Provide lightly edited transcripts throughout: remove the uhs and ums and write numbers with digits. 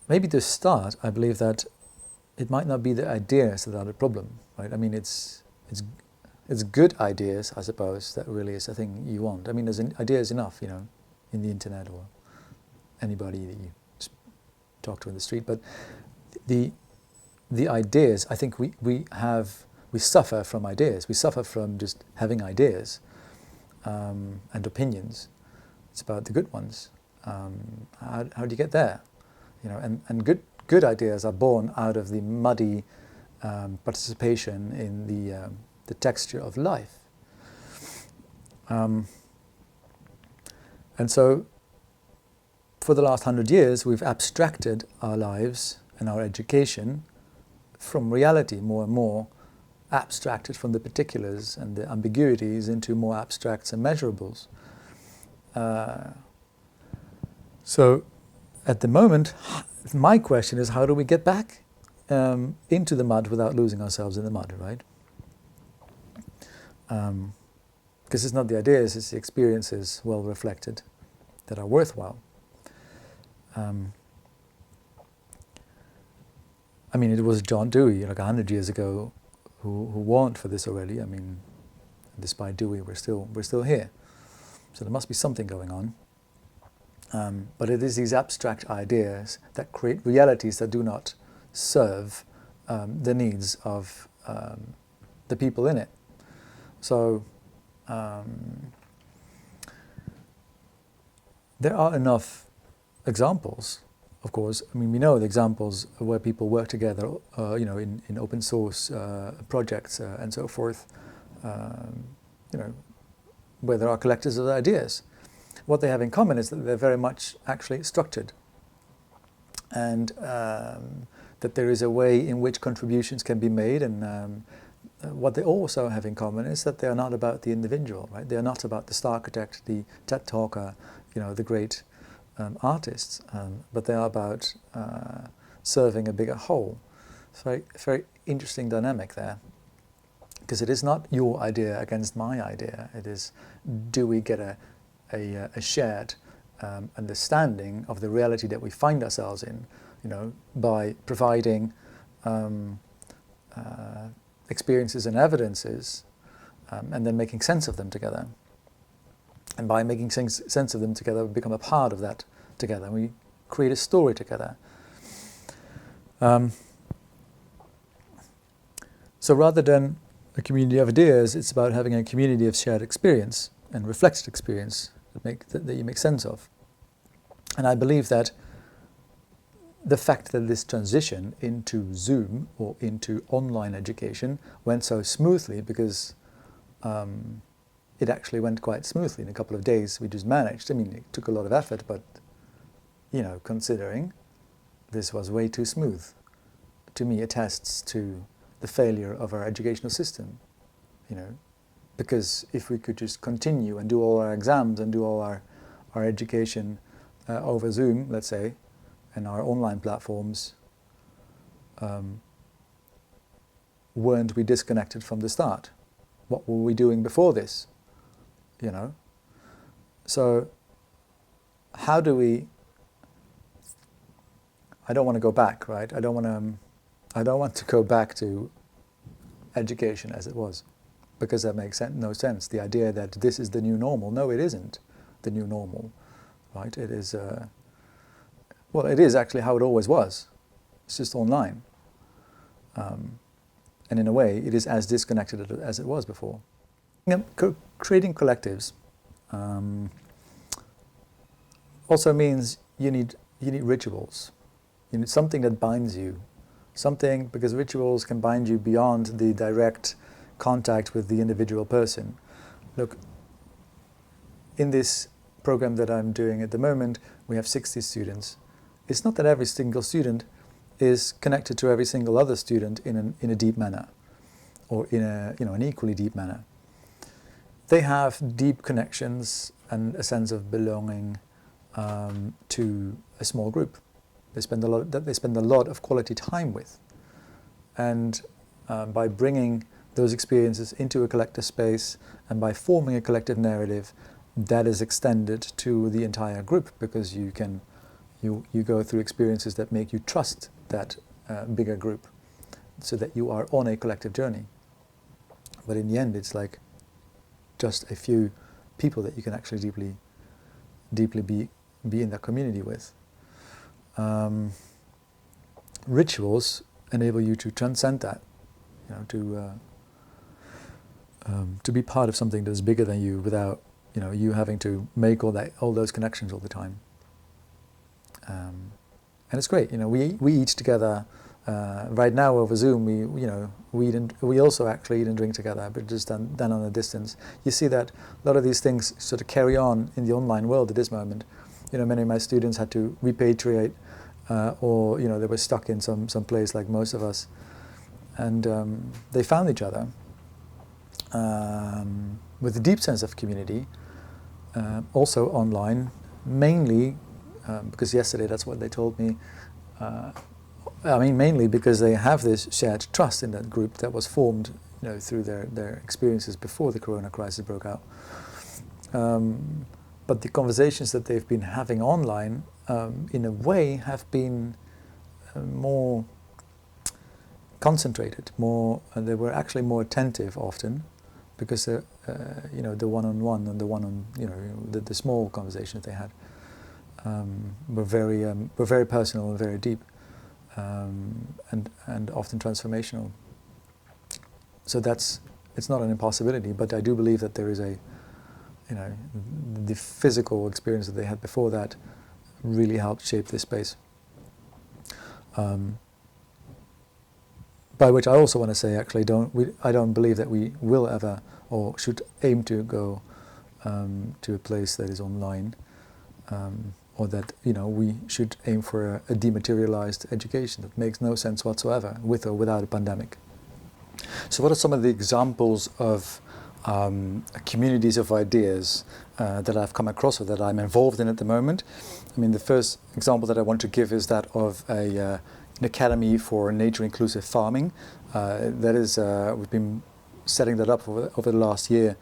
Maybe to start, I believe that it might not be the ideas that are the problem, right? I mean, it's good ideas, I suppose, that really is the thing you want. I mean, there's ideas enough, you know, in the internet or anybody that you talk to in the street. But the ideas, I think we suffer from ideas. We suffer from just having ideas and opinions. It's about the good ones. How do you get there? You know, and good ideas are born out of the muddy participation in the texture of life. And so, for the last 100 years, we've abstracted our lives and our education from reality more and more, abstracted from the particulars and the ambiguities into more abstracts and measurables. So, at the moment, my question is, how do we get back into the mud without losing ourselves in the mud, right? Because it's not the ideas, it's the experiences well reflected that are worthwhile. I mean, it was John Dewey, like 100 years ago, who warned for this already. I mean, despite Dewey, we're still here. So there must be something going on. But it is these abstract ideas that create realities that do not serve the needs of the people in it. So there are enough examples, of course. I mean, we know the examples where people work together, you know, in open source projects and so forth, you know, where there are collectors of ideas. What they have in common is that they're very much actually structured, and that there is a way in which contributions can be made, and what they also have in common is that they are not about the individual, right? They are not about the star architect, the TED talker, you know, the great artists, but they are about serving a bigger whole. It's a very interesting dynamic there, because it is not your idea against my idea. It is, do we get a shared understanding of the reality that we find ourselves in, you know, by providing experiences and evidences, and then making sense of them together. And by making sense of them together, we become a part of that together. We create a story together. So rather than a community of ideas, it's about having a community of shared experience and reflected experience that you make sense of. And I believe that the fact that this transition into Zoom or into online education went so smoothly, because it actually went quite smoothly in a couple of days. We just managed. I mean, it took a lot of effort, but, you know, considering this was way too smooth, to me attests to the failure of our educational system, you know. Because if we could just continue and do all our exams and do all our education over Zoom, let's say, and our online platforms, weren't we disconnected from the start? What were we doing before this? You know? So how do we... I don't want to go back, right? I don't want to go back to education as it was, because that makes no sense. The idea that this is the new normal. No, it isn't the new normal, right? It is, well, it is actually how it always was. It's just online. And in a way, it is as disconnected as it was before. You know, creating collectives also means you need rituals. You need something that binds you. Something, because rituals can bind you beyond the direct contact with the individual person. Look, in this program that I'm doing at the moment, we have 60 students. It's not that every single student is connected to every single other student in a deep manner, or in an equally deep manner. They have deep connections and a sense of belonging to a small group. They spend a lot of quality time with, and by bringing those experiences into a collective space and by forming a collective narrative, that is extended to the entire group, because you go through experiences that make you trust that bigger group, so that you are on a collective journey. But in the end, it's like just a few people that you can actually deeply be in that community with. Rituals enable you to transcend that, to be part of something that's bigger than you, without you having to make all those connections all the time. And it's great. We eat together right now over Zoom. We also actually eat and drink together, but just done on a distance. You see that a lot of these things sort of carry on in the online world at this moment. Many of my students had to repatriate, or they were stuck in some place like most of us, and they found each other with a deep sense of community, also online, mainly because yesterday that's what they told me. Mainly because they have this shared trust in that group that was formed, through their experiences before the Corona crisis broke out. But the conversations that they've been having online, in a way, have been more concentrated, they were actually more attentive often, because the one-on-one and the one-on, the small conversations they had were very personal and very deep, and often transformational. So it's not an impossibility, but I do believe that there is the physical experience that they had before that really helped shape this space. By which I also want to say, actually, I don't believe that we will ever or should aim to go to a place that is online, or that we should aim for a dematerialized education. That makes no sense whatsoever, with or without a pandemic. So what are some of the examples of communities of ideas that I've come across or that I'm involved in at the moment? The first example that I want to give is that of an academy for nature-inclusive farming. That is, we've been setting that up over the last year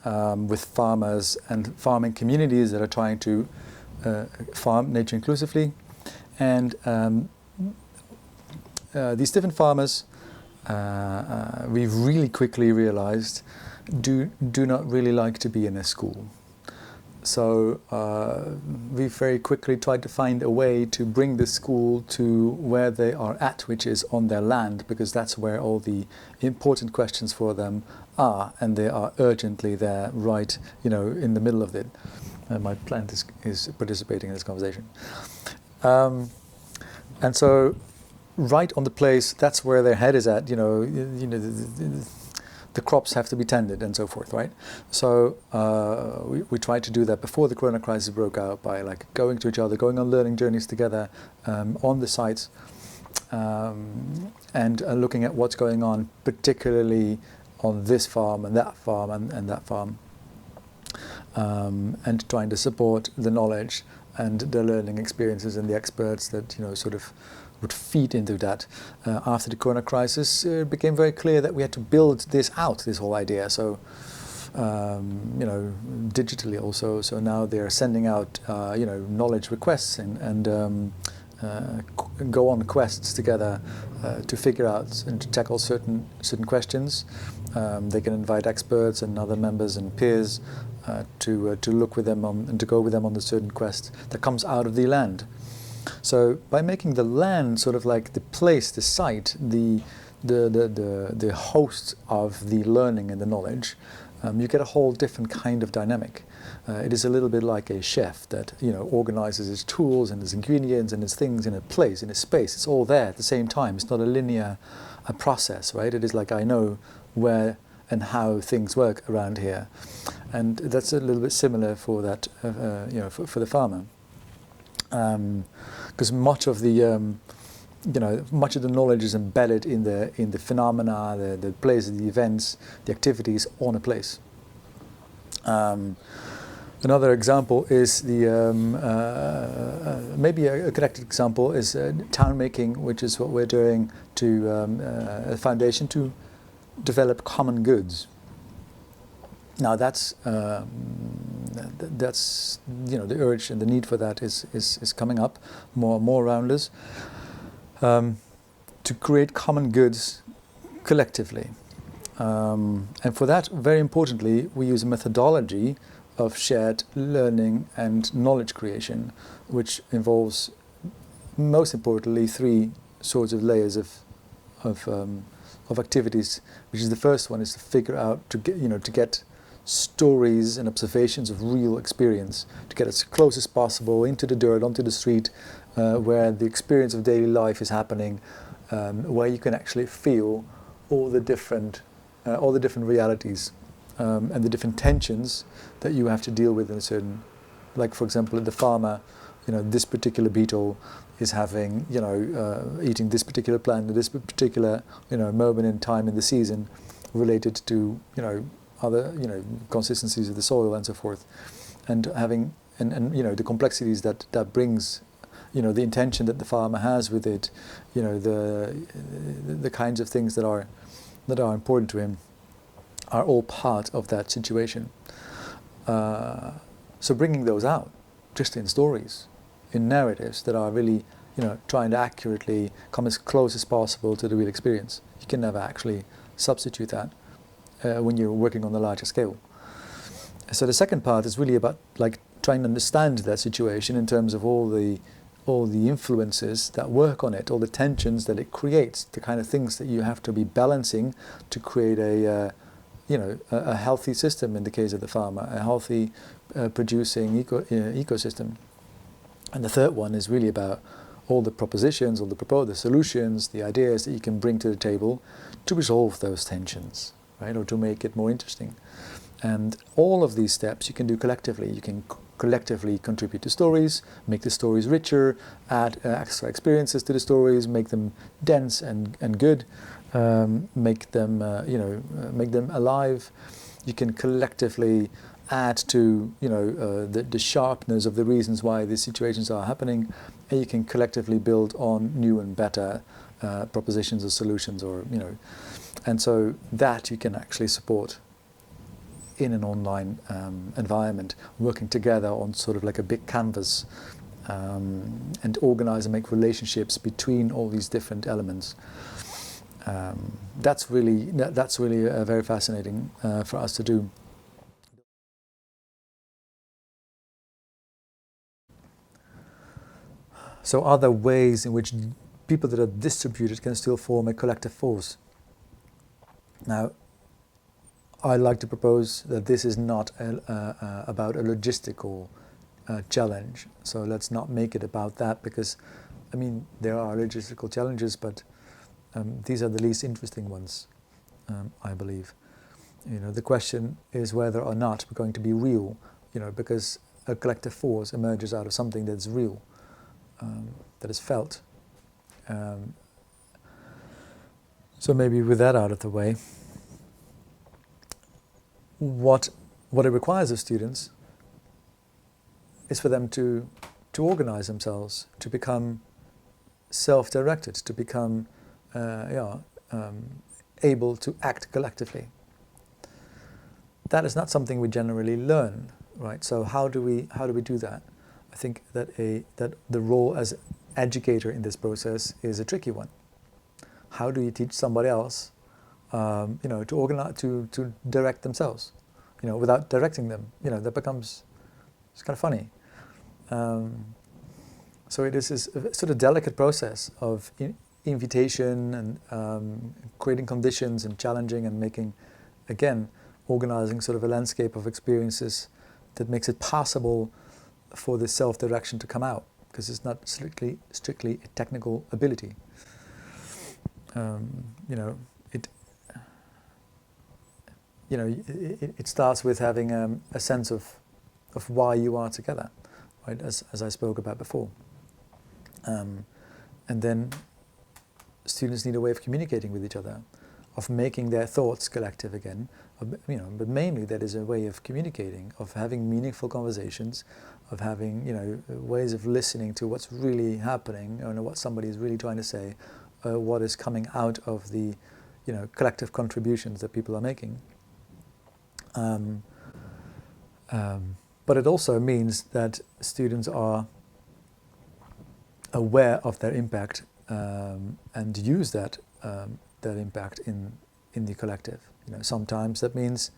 with farmers and farming communities that are trying to farm nature-inclusively. And these different farmers, we've really quickly realized, do not really like to be in a school. So we very quickly tried to find a way to bring the school to where they are at, which is on their land, because that's where all the important questions for them are, and they are urgently there, right, in the middle of it. My plant is participating in this conversation. And so right on the place, that's where their head is at, the crops have to be tended and so forth, right? So we tried to do that before the Corona crisis broke out by going to each other, going on learning journeys together on the sites, and looking at what's going on, particularly on this farm and that farm and that farm, and trying to support the knowledge and the learning experiences and the experts that sort of would feed into that. After the Corona crisis, it became very clear that we had to build this out, this whole idea. So, digitally also. So now they're sending out, knowledge requests and go on quests together to figure out and to tackle certain questions. They can invite experts and other members and peers to look with them on and to go with them on the certain quest that comes out of the land. So by making the land sort of like the place, the site, the host of the learning and the knowledge, you get a whole different kind of dynamic. It is a little bit like a chef that organizes his tools and his ingredients and his things in a place, in a space. It's all there at the same time. It's not a linear process, right? It is like, I know where and how things work around here, and that's a little bit similar for that, for the farmer. Because much of the knowledge is embedded in the phenomena, the places, the events, the activities on a place. Another example is the maybe a connected example is town making, which is what we're doing to a foundation to develop common goods. Now that's the urge and the need for that is coming up more and more around us, to create common goods collectively, and for that, very importantly, we use a methodology of shared learning and knowledge creation, which involves, most importantly, three sorts of layers of activities. Which is the first one is to figure out to get stories and observations of real experience, to get as close as possible into the dirt, onto the street, where the experience of daily life is happening, where you can actually feel all the different realities. And the different tensions that you have to deal with in a certain, like for example, the farmer, this particular beetle is having, eating this particular plant at this particular, moment in time in the season, related to, other, consistencies of the soil and so forth, and having, and the complexities that brings, the intention that the farmer has with it, the kinds of things that are important to him, are all part of that situation. So bringing those out, just in stories, in narratives that are really, trying to accurately come as close as possible to the real experience. You can never actually substitute that when you're working on the larger scale. So the second part is really about trying to understand that situation in terms of all the influences that work on it, all the tensions that it creates, the kind of things that you have to be balancing to create a healthy system in the case of the farmer, a healthy producing ecosystem. And the third one is really about all the propositions, all the solutions, the ideas that you can bring to the table to resolve those tensions, right, or to make it more interesting. And all of these steps you can do collectively. You can collectively contribute to stories, make the stories richer, add extra experiences to the stories, make them dense and good. Make them alive. You can collectively add to the sharpness of the reasons why these situations are happening, and you can collectively build on new and better propositions or solutions, and so that you can actually support in an online environment, working together on sort of like a big canvas, and organize and make relationships between all these different elements. That's really very fascinating for us to do. So are there ways in which people that are distributed can still form a collective force? Now, I like to propose that this is not about a logistical challenge. So let's not make it about that, because, there are logistical challenges, but these are the least interesting ones, I believe. The question is whether or not we're going to be real, because a collective force emerges out of something that's real, that is felt. So maybe with that out of the way, what it requires of students is for them to organize themselves, to become self-directed, to become able to act collectively. That is not something we generally learn, right? So how do we do that? I think that the role as educator in this process is a tricky one. How do you teach somebody else, to organize, to direct themselves, without directing them? That becomes, it's kind of funny. So it is a sort of delicate process of invitation and creating conditions and challenging and making, again, organizing sort of a landscape of experiences that makes it possible for this self-direction to come out, because it's not strictly a technical ability. It starts with having a sense of why you are together, right? As I spoke about before, and then students need a way of communicating with each other, of making their thoughts collective again, but mainly that is a way of communicating, of having meaningful conversations, of having, ways of listening to what's really happening, or what somebody is really trying to say, what is coming out of the, collective contributions that people are making. But it also means that students are aware of their impact, and use that impact in the collective. Sometimes that means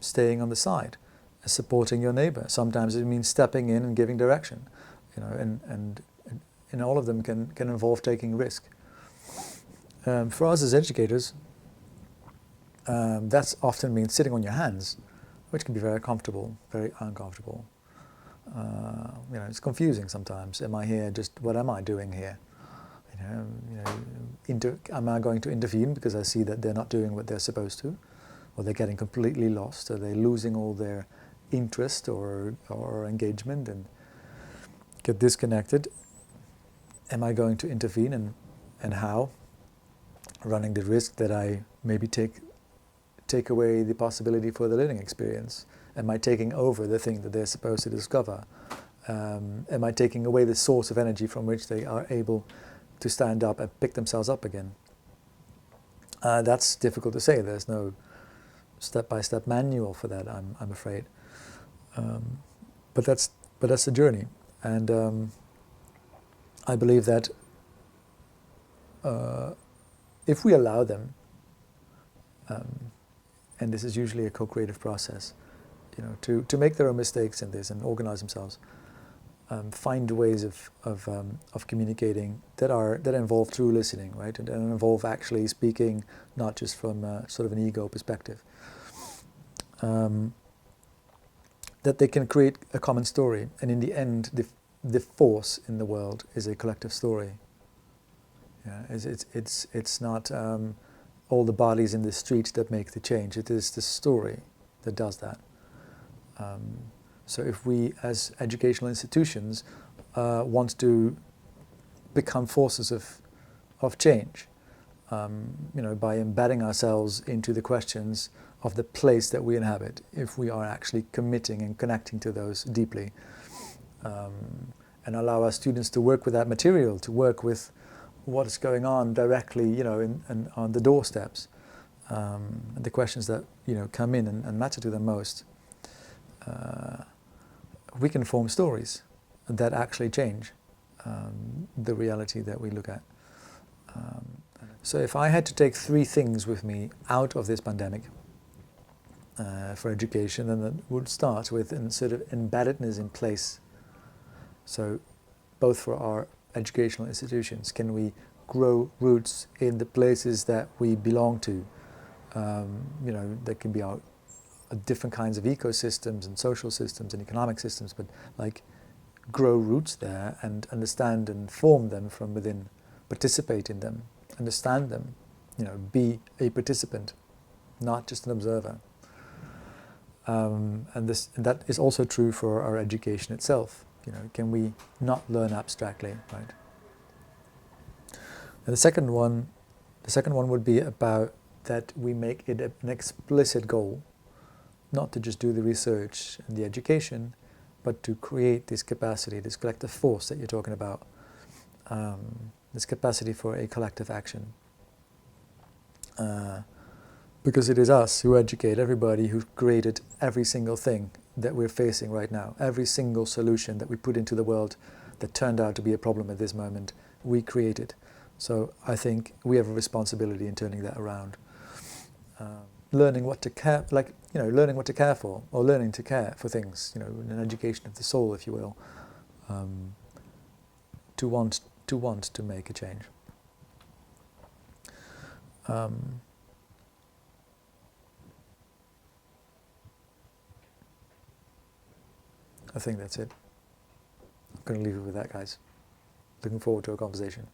staying on the side, supporting your neighbor. Sometimes it means stepping in and giving direction. And all of them can involve taking risk. For us as educators, that's often means sitting on your hands, which can be very comfortable, very uncomfortable. It's confusing sometimes. Am I here? What am I doing here? Am I going to intervene because I see that they're not doing what they're supposed to, or they're getting completely lost, or they're losing all their interest or engagement and get disconnected? Am I going to intervene, and how? Running the risk that I maybe take away the possibility for the learning experience. Am I taking over the thing that they're supposed to discover? Am I taking away the source of energy from which they are able to stand up and pick themselves up again? That's difficult to say. There's no step-by-step manual for that, I'm afraid. But that's the journey, and I believe that if we allow them, and this is usually a co-creative process, to make their own mistakes in this and organize themselves. Find ways of communicating that involve true listening, right, and involve actually speaking, not just from sort of an ego perspective. That they can create a common story, and in the end, the force in the world is a collective story. It's not all the bodies in the street that make the change. It is the story that does that. So if we, as educational institutions, want to become forces of change, by embedding ourselves into the questions of the place that we inhabit, if we are actually committing and connecting to those deeply, and allow our students to work with that material, to work with what is going on directly, and on the doorsteps, and the questions that come in and matter to them most. We can form stories that actually change the reality that we look at. So if I had to take 3 things with me out of this pandemic for education, then it would start with a sort of embeddedness in place. So both for our educational institutions, can we grow roots in the places that we belong to? That can be our different kinds of ecosystems and social systems and economic systems, but grow roots there and understand and form them from within, participate in them, understand them, be a participant, not just an observer. And that is also true for our education itself. Can we not learn abstractly, right? And the second one would be about that we make it an explicit goal, not to just do the research and the education, but to create this capacity, this collective force that you're talking about, this capacity for a collective action. Because it is us who educate everybody, who created every single thing that we're facing right now, every single solution that we put into the world that turned out to be a problem at this moment, we created. So I think we have a responsibility in turning that around. Learning what to care, learning what to care for, or learning to care for things, an education of the soul, if you will, to want to make a change. I think that's it. I'm going to leave it with that, guys. Looking forward to a conversation.